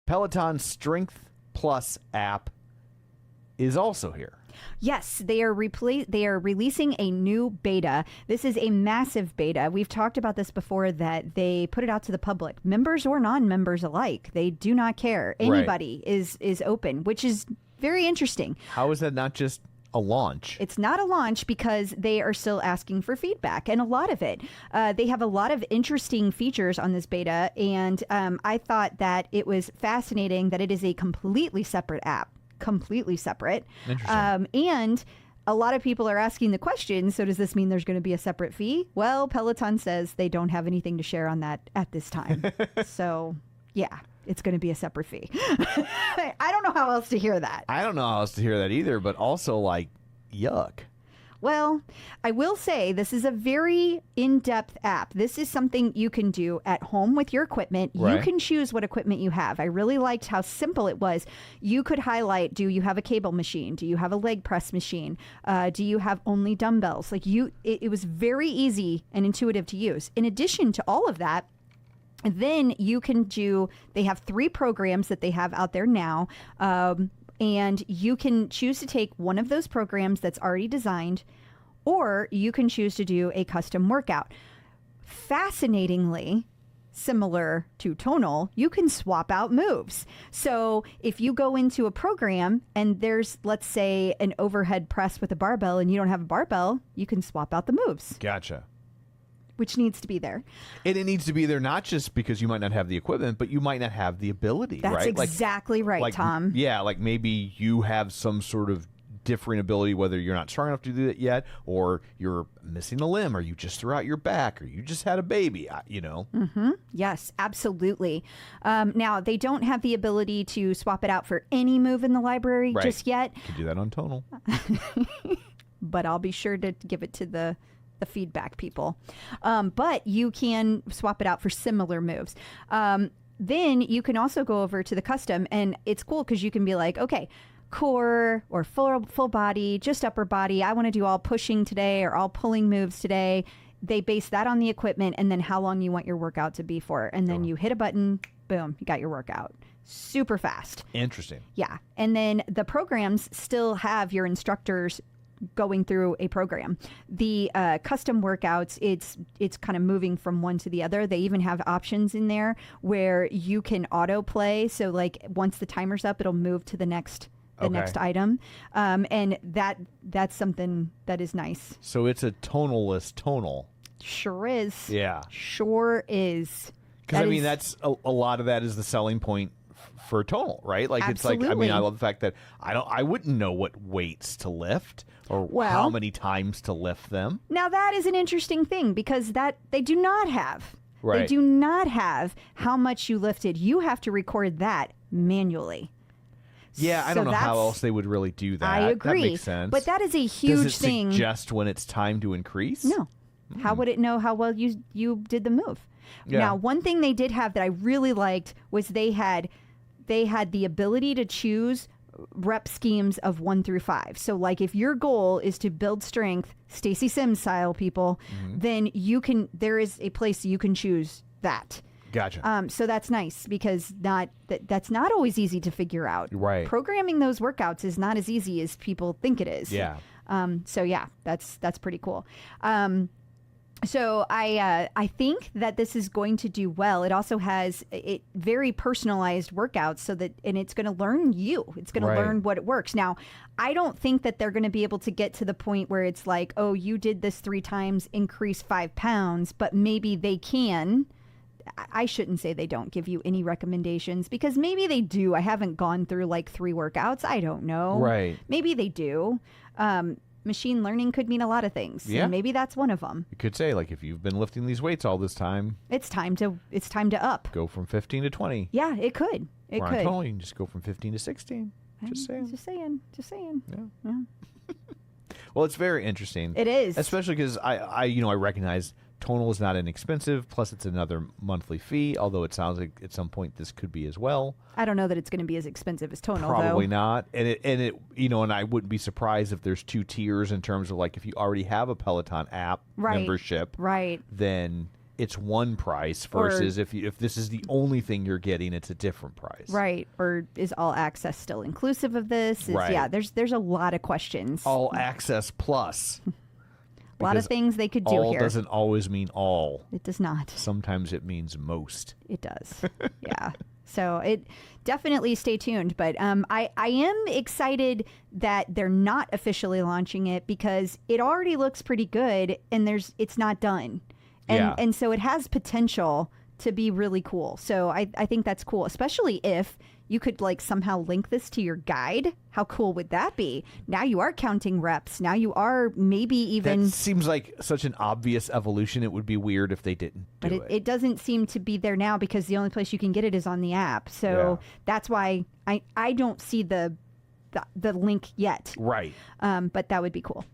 Peloton Strength Plus app is also here. Yes, they are releasing a new beta. This is a massive beta. We've talked about this before, that they put it out to the public, members or non-members alike. They do not care. Anybody is open, which is very interesting. How is that not just a launch? It's not a launch because they are still asking for feedback, and a lot of it. They have a lot of interesting features on this beta, and I thought that it was fascinating that it is a completely separate app. Completely separate. Interesting. And a lot of people are asking the question, so does this mean there's going to be a separate fee? Well, Peloton says they don't have anything to share on that at this time. So, yeah, it's going to be a separate fee. I don't know how else to hear that. I don't know how else to hear that either, but also, like, yuck. Well, I will say this is a very in-depth app. This is something you can do at home with your equipment. Right. You can choose what equipment you have. I really liked how simple it was. You could highlight, do you have a cable machine? Do you have a leg press machine? Do you have only dumbbells? It was very easy and intuitive to use. In addition to all of that, then you can they have 3 programs that they have out there now. And you can choose to take one of those programs that's already designed, or you can choose to do a custom workout. Fascinatingly, similar to Tonal, you can swap out moves. So if you go into a program and there's, let's say, an overhead press with a barbell and you don't have a barbell, you can swap out the moves. Gotcha. Which needs to be there. And it needs to be there not just because you might not have the equipment, but you might not have the ability, That's right? exactly right, Tom. Yeah, like maybe you have some sort of different ability, whether you're not strong enough to do it yet, or you're missing a limb, or you just threw out your back, or you just had a baby, Mm-hmm. Yes, absolutely. Now, they don't have the ability to swap it out for any move in the library just yet. You can do that on Tonal. But I'll be sure to give it to the feedback people. But you can swap it out for similar moves. Then you can also go over to the custom, and it's cool because you can be like, okay, core or full body, just upper body. I want to do all pushing today or all pulling moves today. They base that on the equipment and then how long you want your workout to be for. And then you hit a button, boom, you got your workout. Super fast. Interesting. Yeah. And then the programs still have your instructors going through a program. The custom workouts, it's kind of moving from one to the other. They even have options in there where you can autoplay. So like once the timer's up, it'll move to the next item. And that's something that is nice. So it's a tonal-less tonal. Sure is. Yeah. Sure is. Because that's a lot of that is the selling point for tonal, right? Like Absolutely. It's like, I love the fact that I wouldn't know what weights to lift or how many times to lift them. Now that is an interesting thing because that they do not have. Right. They do not have how much you lifted. You have to record that manually. Yeah, I don't know how else they would really do that. I agree. That makes sense. But that is a huge Does it thing. suggest when it's time to increase? No. How would it know how well you did the move? Yeah. Now, one thing they did have that I really liked was they had the ability to choose rep schemes of 1 through 5. So like if your goal is to build strength, Stacy Sims style people, then there is a place you can choose that. Gotcha. So that's nice because that's not always easy to figure out. Right. Programming those workouts is not as easy as people think it is. Yeah. So yeah, that's pretty cool. So I think that this is going to do well. It also has very personalized workouts and it's going to learn you. It's going to learn what it works. Now, I don't think that they're going to be able to get to the point where it's like, oh, you did this 3 times, increase 5 pounds, but maybe they can. I shouldn't say they don't give you any recommendations because maybe they do. I haven't gone through like 3 workouts. I don't know. Right. Maybe they do. Machine learning could mean a lot of things. Yeah. And maybe that's one of them. You could say, like, if you've been lifting these weights all this time, it's time to up. Go from 15 to 20. Yeah, it could. It could. You can just go from 15 to 16. Just saying. Just saying. Yeah. Well, it's very interesting. It is. Especially because I recognize Tonal is not inexpensive. Plus, it's another monthly fee. Although it sounds like at some point this could be as well. I don't know that it's going to be as expensive as Tonal. Probably though. not. And and I wouldn't be surprised if there's 2 tiers in terms of like if you already have a Peloton app membership, right? Then it's one price versus if this is the only thing you're getting, it's a different price. Right. Or is all access still inclusive of this? Right. Yeah, there's a lot of questions. All access plus. A lot of things they could do all here. Doesn't always mean all. It does not. Sometimes it means most. It does. Yeah. So it definitely stay tuned. But I am excited that they're not officially launching it because it already looks pretty good and it's not done. And so it has potential to be really cool. So I think that's cool, especially if you could like somehow link this to your guide. How cool would that be? Now you are counting reps. Now you are maybe even... That seems like such an obvious evolution. It would be weird if they didn't do it. But it doesn't seem to be there now because the only place you can get it is on the app. So that's why I don't see the link yet. Right. But that would be cool.